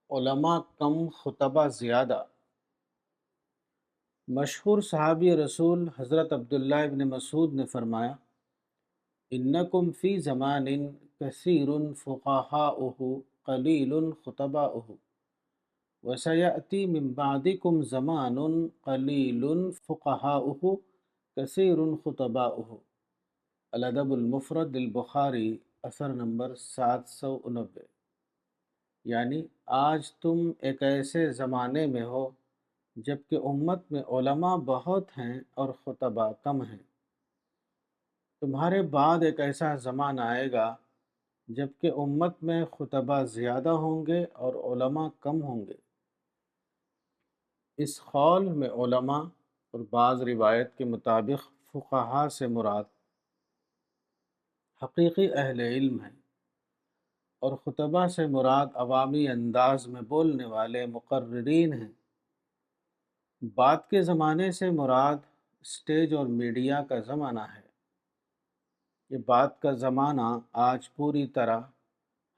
علماء کم خطبہ زیادہ۔ مشہور صحابی رسول حضرت عبداللہ ابن مسعود نے فرمایا، انکم فی زمان کثیر فقہاؤہ قلیل خطباؤہ، وسیأتی من بعدکم زمان قلیل فقہاؤہ کثیر خطباؤہ۔ الادب المفرد للبخاری، اثر نمبر 790۔ یعنی آج تم ایک ایسے زمانے میں ہو جبکہ امت میں علماء بہت ہیں اور خطباء کم ہیں۔ تمہارے بعد ایک ایسا زمانہ آئے گا جبکہ امت میں خطباء زیادہ ہوں گے اور علماء کم ہوں گے۔ اس قول میں علماء اور بعض روایت کے مطابق فقہاء سے مراد حقیقی اہل علم ہیں، اور خطباء سے مراد عوامی انداز میں بولنے والے مقررین ہیں۔ بعد کے زمانے سے مراد اسٹیج اور میڈیا کا زمانہ ہے۔ یہ بعد کا زمانہ آج پوری طرح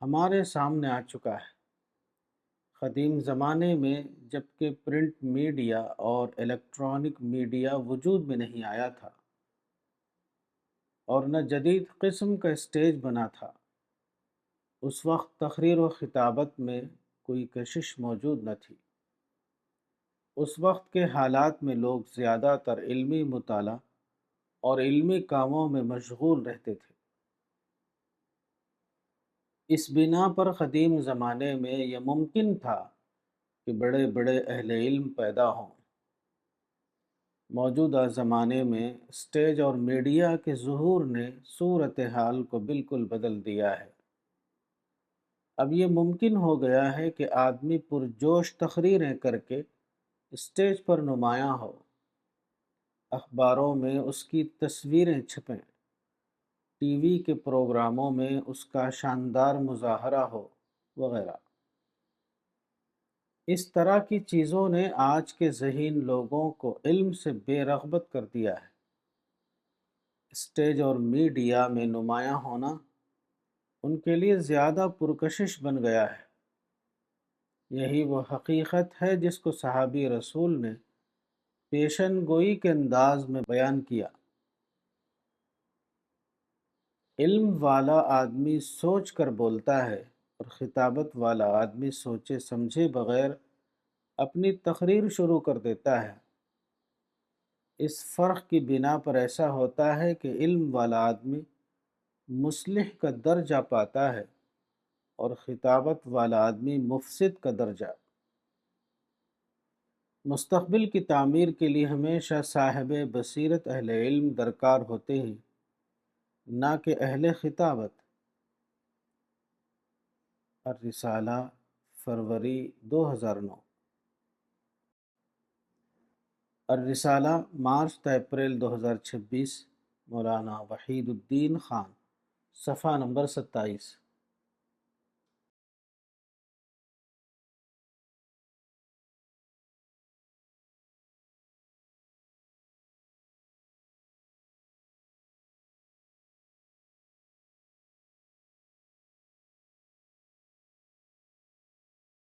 ہمارے سامنے آ چکا ہے۔ قدیم زمانے میں جبکہ پرنٹ میڈیا اور الیکٹرانک میڈیا وجود میں نہیں آیا تھا اور نہ جدید قسم کا اسٹیج بنا تھا، اس وقت تقریر و خطابت میں کوئی کشش موجود نہ تھی۔ اس وقت کے حالات میں لوگ زیادہ تر علمی مطالعہ اور علمی کاموں میں مشغول رہتے تھے۔ اس بنا پر قدیم زمانے میں یہ ممکن تھا کہ بڑے بڑے اہل علم پیدا ہوں۔ موجودہ زمانے میں اسٹیج اور میڈیا کے ظہور نے صورتحال کو بالکل بدل دیا ہے۔ اب یہ ممکن ہو گیا ہے کہ آدمی پرجوش تقریریں کر کے اسٹیج پر نمایاں ہو، اخباروں میں اس کی تصویریں چھپیں، ٹی وی کے پروگراموں میں اس کا شاندار مظاہرہ ہو، وغیرہ۔ اس طرح کی چیزوں نے آج کے ذہین لوگوں کو علم سے بے رغبت کر دیا ہے۔ اسٹیج اور میڈیا میں نمایاں ہونا ان کے لیے زیادہ پرکشش بن گیا ہے۔ یہی وہ حقیقت ہے جس کو صحابی رسول نے پیشن گوئی کے انداز میں بیان کیا۔ علم والا آدمی سوچ کر بولتا ہے اور خطابت والا آدمی سوچے سمجھے بغیر اپنی تقریر شروع کر دیتا ہے۔ اس فرق کی بنا پر ایسا ہوتا ہے کہ علم والا آدمی مصلح کا درجہ پاتا ہے اور خطابت والا آدمی مفسد کا درجہ۔ مستقبل کی تعمیر کے لیے ہمیشہ صاحب بصیرت اہل علم درکار ہوتے ہیں، نہ کہ اہل خطابت۔ الرسالہ، فروری 2009۔ الرسالہ، مارچ تا اپریل 2026، مولانا وحید الدین خان، صفحہ نمبر 27۔